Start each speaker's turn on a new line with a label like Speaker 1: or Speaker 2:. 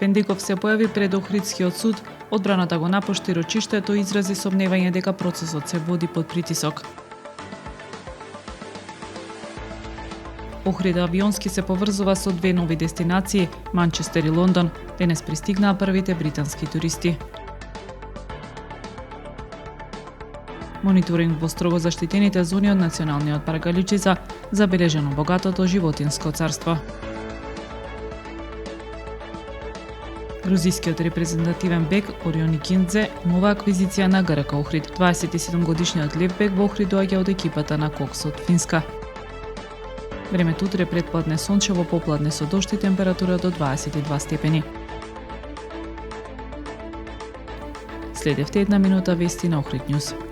Speaker 1: Пендиков се појави пред Охридскиот суд, одбраната го напушти рочиштето и изрази сомневање дека процесот се води под притисок. Охрид авионски се поврзува со две нови дестинации, Манчестер и Лондон. Денес пристигнаа првите британски туристи. Мониторинг во строго заштитените зони од Националниот парк Галичица, забележано богатото животинско царство. Грузискиот репрезентативен бек Орион Икиндзе, нова аквизиција на ГРК Охрид. 27-годишниот лев бек во Охрид доаѓа од екипата на Кокс од Финска. Времето утре предпладне сончево, попладне со дожд и температура до 22 степени. Следевте една минута вести на Охрид Нјуз.